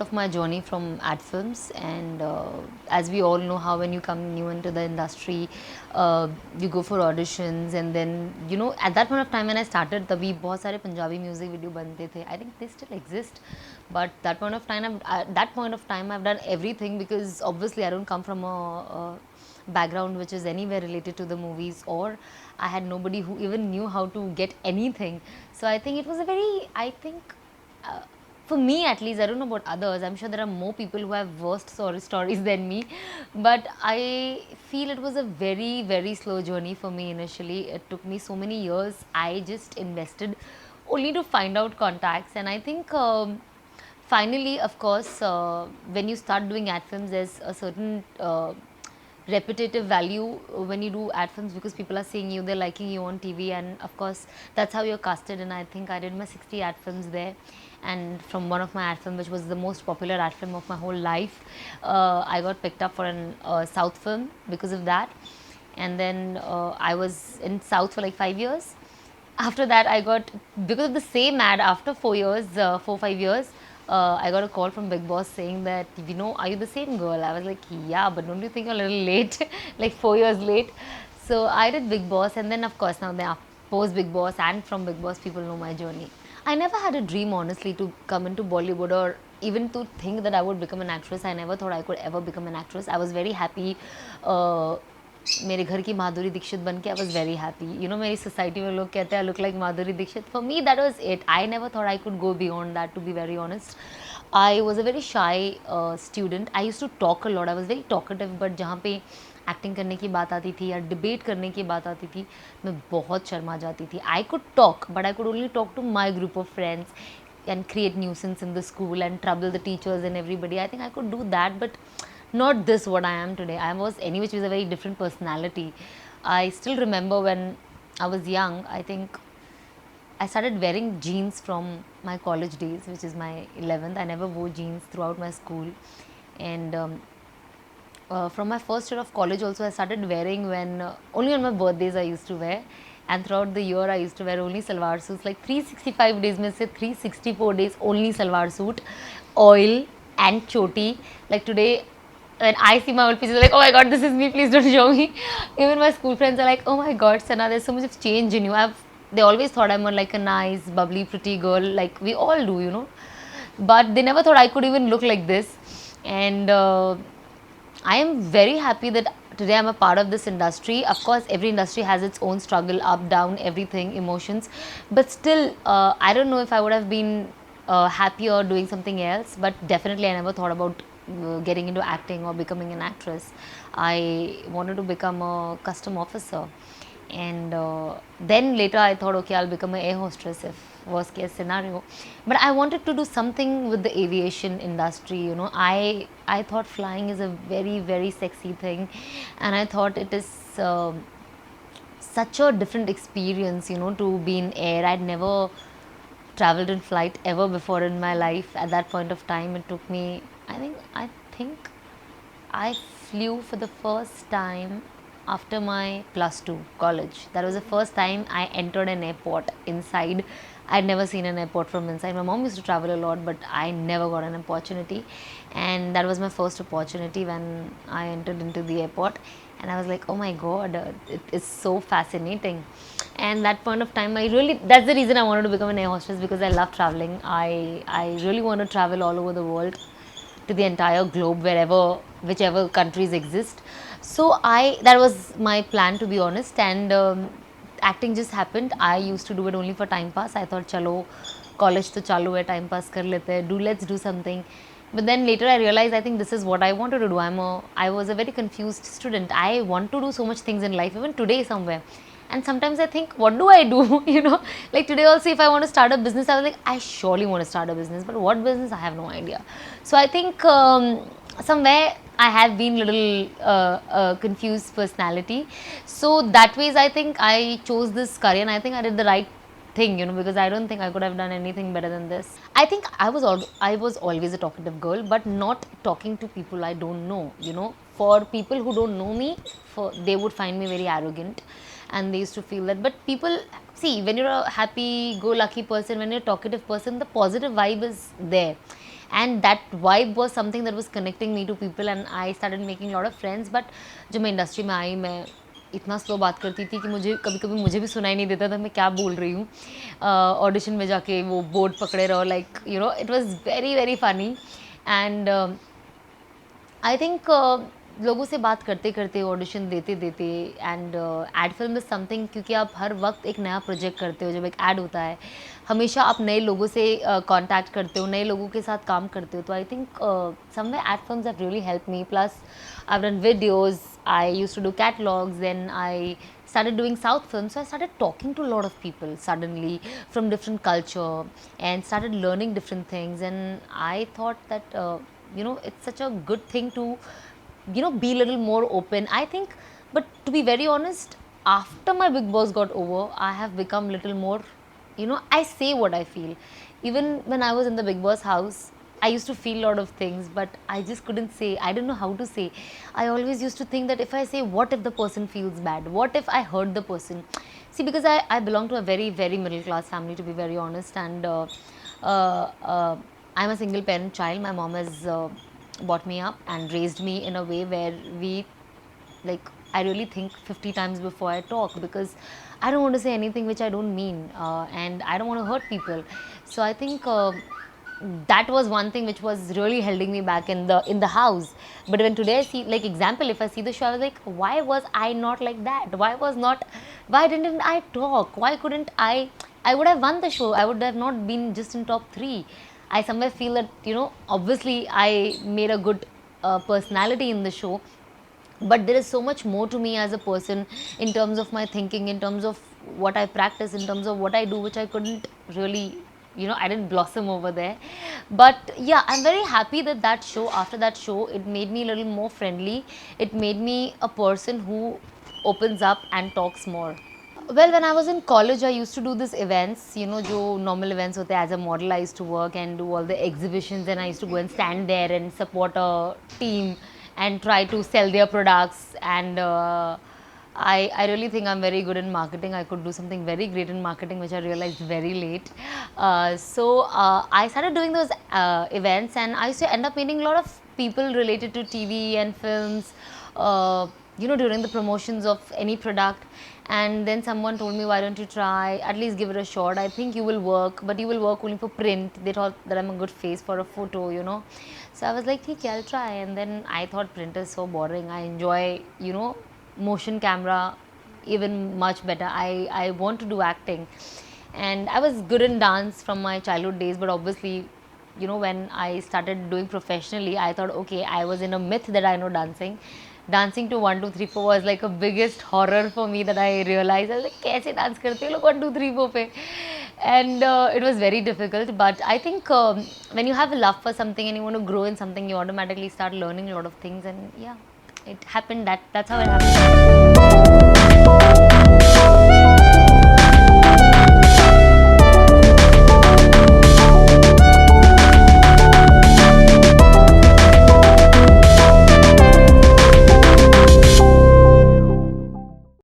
of my journey from ad films, and as we all know, how when you come new into the industry, you go for auditions, and then at that point of time when I started, तभी बहुत सारे Punjabi music video बनते थे. I think they still exist, but that point of time I've done everything, because obviously I don't come from a background which is anywhere related to the movies, or I had nobody who even knew how to get anything. So I think it was a very, I think, for me at least, I don't know about others, I'm sure there are more people who have worse stories than me, but I feel it was a very, very slow journey for me initially. It took me so many years. I just invested only to find out contacts, and I think finally, of course, when you start doing ad films, there's a certain repetitive value when you do ad films, because people are seeing you, they're liking you on TV, and of course that's how you're casted. And I think I did my 60 ad films there, and from one of my ad film, which was the most popular ad film of my whole life, I got picked up for an South film because of that. And then I was in South for like 5 years. After that, I got, because of the same ad, after 4 years, 4 5 years, I got a call from Big Boss saying that, are you the same girl? I was like, yeah, but don't you think you're a little late, like 4 years late? So I did Big Boss, and then of course now they are post Big Boss, and from Big Boss people know my journey. I never had a dream, honestly, to come into Bollywood, or even to think that I would become an actress. I never thought I could ever become an actress. I was very happy. मेरे घर की माधुरी दीक्षित बन के I was very happy. मेरी society में लोग कहते हैं I look like Madhuri Dixit. For me that was it. I never thought I could go beyond that, to be very honest. I was a very shy student. I use to talk a lot. I was very talkative, but जहाँ पे acting करने की बात आती थी या debate करने की बात आती थी, मैं बहुत शर्मा जाती थी. I could talk, but I could only talk to my group of friends and create nuisance in the school and trouble the teachers and everybody. I think I could do that, but not this what I am today. I was anyway, which was a very different personality. I still remember when I was young, I think I started wearing jeans from my college days, which is my 11th. I never wore jeans throughout my school. And from my first year of college also, I started wearing when only on my birthdays I used to wear, and throughout the year I used to wear only salwar suits. Like 365 days में से 364 days only salwar suit, oil and choti. Like today, when I see my old pictures, like, oh my god, this is me, please don't show me. Even my school friends are like, oh my god, Sana, there's so much of change in you. They always thought I'm like a nice, bubbly, pretty girl, like we all do. But they never thought I could even look like this. And I am very happy that today I'm a part of this industry. Of course, every industry has its own struggle, up, down, everything, emotions. But still, I don't know if I would have been happier doing something else. But definitely, I never thought about getting into acting or becoming an actress. I wanted to become a custom officer. And then later I thought, okay, I'll become an air hostess if worst case scenario. But I wanted to do something with the aviation industry. I thought flying is a very, very sexy thing, and I thought it is such a different experience, to be in air. I'd never traveled in flight ever before in my life. At that point of time, it took me, I think I flew for the first time after my plus 2 college. That was the first time I entered an airport inside. I'd never seen an airport from inside. My mom used to travel a lot, but I never got an opportunity. And that was my first opportunity when I entered into the airport. And I was like, oh my god, it is so fascinating. And that point of time, that's the reason I wanted to become an air hostess, because I love traveling. I really want to travel all over the world, to the entire globe, whichever countries exist. So that was my plan, to be honest. And acting just happened. I used to do it only for time pass. I thought, chalo, college to chalu hai, time pass kar lete hai, let's do something. But then later I realized, I think this is what I wanted to do. I was a very confused student. I want to do so much things in life, even today somewhere. And sometimes I think, what do I do? Like today also, if I want to start a business, I was like, I surely want to start a business, but what business? I have no idea. So I think somewhere I have been little confused personality. So that ways, I think I chose this career, and I think I did the right thing, because I don't think I could have done anything better than this. I think I was always a talkative girl, but not talking to people I don't know. For people who don't know me, they would find me very arrogant, and they used to feel that. But people, see, when you're a happy go lucky person, when you're a talkative person, the positive vibe is there. and that vibe was something that was connecting me to people, and I started making a lot of friends. But जब मैं industry में आई, मैं इतना slow बात करती थी कि मुझे कभी कभी मुझे भी सुनाई नहीं देता था मैं क्या बोल रही हूँ। ऑडिशन में जाके वो बोर्ड पकड़े रहो, like you know it was very very funny. And I think लोगों से बात करते करते, ऑडिशन देते देते, and ad film is something, क्योंकि आप हर वक्त एक नया प्रोजेक्ट करते हो, जब एक ऐड होता है हमेशा आप नए लोगों से कांटेक्ट करते हो, नए लोगों के साथ काम करते हो। तो I think some way ad films have really help me, plus I run videos, I use to do catalogs, then I started doing South films, so I started talking to a lot of people suddenly from different culture and started learning different things. And I thought that it's such a good thing to be a little more open, I think. But to be very honest, after my Big Boss got over, I have become little more, I say what I feel. Even when I was in the Big Boss house, I used to feel a lot of things, but I just couldn't say. I didn't know how to say. I always used to think that if I say, what if the person feels bad? What if I hurt the person? See, because I belong to a very, very middle class family, to be very honest. And uh, uh, I'm a single parent child. My mom has brought me up and raised me in a way where we, like, I really think 50 times before I talk, because I don't want to say anything which I don't mean, and I don't want to hurt people. So I think that was one thing which was really holding me back in the house. But when today I see, like, example, if I see the show, I was like, why was I not like that? Why didn't I talk? Why couldn't I would have won the show. I would have not been just in top 3. I somewhere feel that, obviously I made a good personality in the show, but there is so much more to me as a person, in terms of my thinking, in terms of what I practice, in terms of what I do, which I couldn't really, I didn't blossom over there. But yeah, I'm very happy that after that show, it made me a little more friendly. It made me a person who opens up and talks more. Well, when I was in college, I used to do these events, जो normal events होते हैं. As a model, I used to work and do all the exhibitions, and I used to go and stand there and support a team and try to sell their products. And I really think I'm very good in marketing. I could do something very great in marketing, which I realized very late. So I started doing those events, and I used to end up meeting a lot of people related to TV and films, during the promotions of any product. And then someone told me, why don't you try, at least give it a shot. I think you will work, but you will work only for print. They thought that I'm a good face for a photo. So I was like, okay, I'll try. And then I thought print is so boring. I enjoy, motion camera even much better. I want to do acting. And I was good in dance from my childhood days, but obviously, when I started doing professionally, I thought, okay, I was in a myth that I know dancing. Dancing to 1 2 3 4 was like a biggest horror for me, that I realized. I was like, कैसे dance करते हो लोग 1 2 3 4 पे? And it was very difficult. But I think when you have a love for something and you want to grow in something, you automatically start learning a lot of things. And yeah, it happened. That's how it happened.